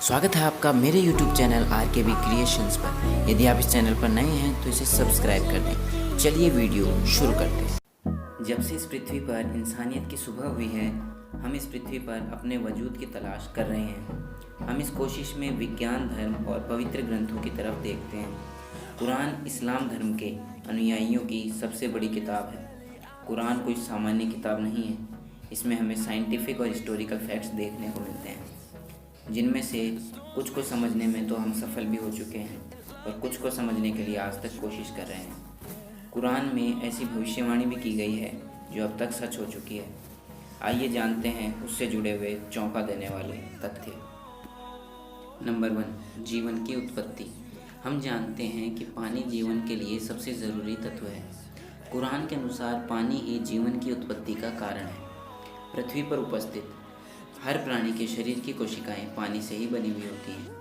स्वागत है आपका मेरे YouTube चैनल RKB क्रिएशंस पर। यदि आप इस चैनल पर नए हैं तो इसे सब्सक्राइब कर दें। चलिए वीडियो शुरू करते हैं। जब से इस पृथ्वी पर इंसानियत की सुबह हुई है, हम इस पृथ्वी पर अपने वजूद की तलाश कर रहे हैं। हम इस कोशिश में विज्ञान, धर्म और पवित्र ग्रंथों की तरफ देखते हैं। कुरान इस्लाम धर्म के अनुयायियों की सबसे बड़ी किताब है। कुरान कोई सामान्य किताब नहीं है। इसमें हमें साइंटिफिक और हिस्टोरिकल फैक्ट्स देखने को मिलते हैं, जिनमें से कुछ को समझने में तो हम सफल भी हो चुके हैं और कुछ को समझने के लिए आज तक कोशिश कर रहे हैं। कुरान में ऐसी भविष्यवाणी भी की गई है जो अब तक सच हो चुकी है। आइए जानते हैं उससे जुड़े हुए चौंका देने वाले तथ्य। नंबर 1, जीवन की उत्पत्ति। हम जानते हैं कि पानी जीवन के लिए सबसे ज़रूरी तत्व है। कुरान के अनुसार पानी ही जीवन की उत्पत्ति का कारण है। पृथ्वी पर उपस्थित हर प्राणी के शरीर की कोशिकाएं पानी से ही बनी हुई होती हैं।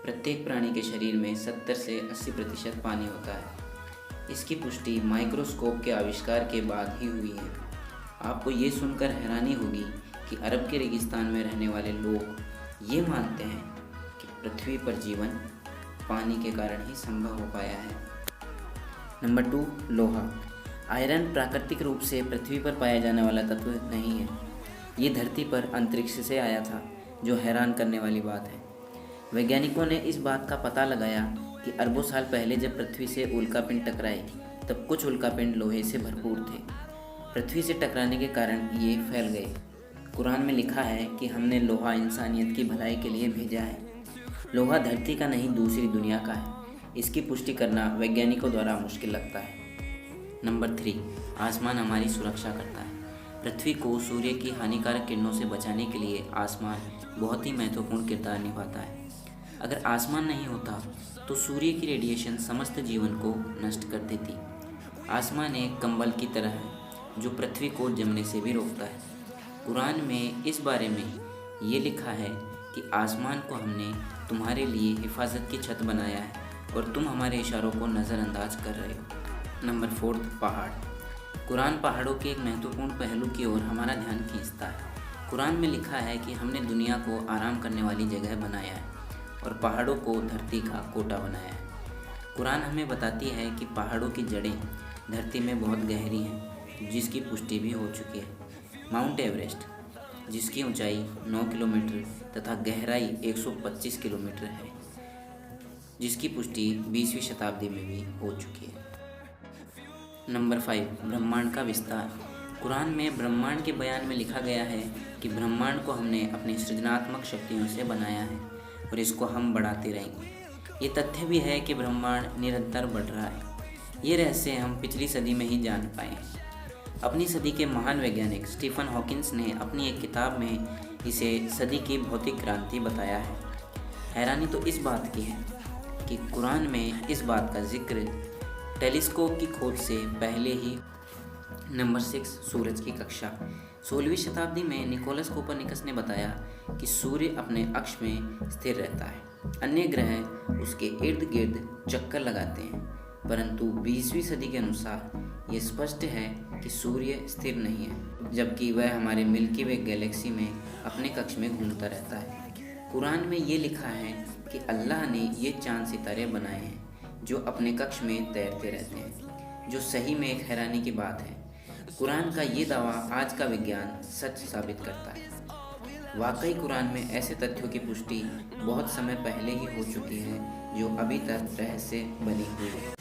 प्रत्येक प्राणी के शरीर में 70 से 80% पानी होता है। इसकी पुष्टि माइक्रोस्कोप के आविष्कार के बाद ही हुई है। आपको ये सुनकर हैरानी होगी कि अरब के रेगिस्तान में रहने वाले लोग ये मानते हैं कि पृथ्वी पर जीवन पानी के कारण ही संभव हो पाया है। नंबर 2, लोहा। आयरन प्राकृतिक रूप से पृथ्वी पर पाया जाने वाला तत्व नहीं है। ये धरती पर अंतरिक्ष से आया था, जो हैरान करने वाली बात है। वैज्ञानिकों ने इस बात का पता लगाया कि अरबों साल पहले जब पृथ्वी से उल्कापिंड टकराए, तब कुछ उल्कापिंड लोहे से भरपूर थे। पृथ्वी से टकराने के कारण ये फैल गए। कुरान में लिखा है कि हमने लोहा इंसानियत की भलाई के लिए भेजा है। लोहा धरती का नहीं, दूसरी दुनिया का है। इसकी पुष्टि करना वैज्ञानिकों द्वारा मुश्किल लगता है। नंबर 3, आसमान हमारी सुरक्षा करता है। पृथ्वी को सूर्य की हानिकारक किरणों से बचाने के लिए आसमान बहुत ही महत्वपूर्ण किरदार निभाता है। अगर आसमान नहीं होता तो सूर्य की रेडिएशन समस्त जीवन को नष्ट कर देती। आसमान एक कंबल की तरह है जो पृथ्वी को जमने से भी रोकता है। कुरान में इस बारे में ये लिखा है कि आसमान को हमने तुम्हारे लिए हिफाजत की छत बनाया है और तुम हमारे इशारों को नज़रअंदाज कर रहे हो। नंबर 4, पहाड़। कुरान पहाड़ों के एक महत्वपूर्ण पहलू की ओर हमारा ध्यान खींचता है। कुरान में लिखा है कि हमने दुनिया को आराम करने वाली जगह बनाया है और पहाड़ों को धरती का कोटा बनाया है। कुरान हमें बताती है कि पहाड़ों की जड़ें धरती में बहुत गहरी हैं, जिसकी पुष्टि भी हो चुकी है। माउंट एवरेस्ट, जिसकी ऊंचाई 9 किलोमीटर तथा गहराई 125 किलोमीटर है, जिसकी पुष्टि 20वीं शताब्दी में भी हो चुकी है। नंबर 5, ब्रह्मांड का विस्तार। कुरान में ब्रह्मांड के बयान में लिखा गया है कि ब्रह्मांड को हमने अपनी सृजनात्मक शक्तियों से बनाया है और इसको हम बढ़ाते रहेंगे। ये तथ्य भी है कि ब्रह्मांड निरंतर बढ़ रहा है। ये रहस्य हम पिछली सदी में ही जान पाए हैं। अपनी सदी के महान वैज्ञानिक स्टीफन हॉकिंस ने अपनी एक किताब में इसे सदी की भौतिक क्रांति बताया है। हैरानी तो इस बात की है कि कुरान में इस बात का जिक्र टेलीस्कोप की खोज से पहले ही। नंबर 6, सूरज की कक्षा। 16वीं शताब्दी में निकोलस कोपरनिकस ने बताया कि सूर्य अपने अक्ष में स्थिर रहता है। अन्य ग्रह उसके इर्द गिर्द चक्कर लगाते हैं, परंतु 20वीं सदी के अनुसार ये स्पष्ट है कि सूर्य स्थिर नहीं है, जबकि वह हमारे मिल्की वे गैलेक्सी में अपने कक्ष में घूमता रहता है। कुरान में ये लिखा है कि अल्लाह ने ये चांद सितारे बनाए हैं जो अपने कक्ष में तैरते रहते हैं, जो सही में एक हैरानी की बात है। कुरान का ये दावा आज का विज्ञान सच साबित करता है। वाकई कुरान में ऐसे तथ्यों की पुष्टि बहुत समय पहले ही हो चुकी है जो अभी तक रहस्य बनी हुई है।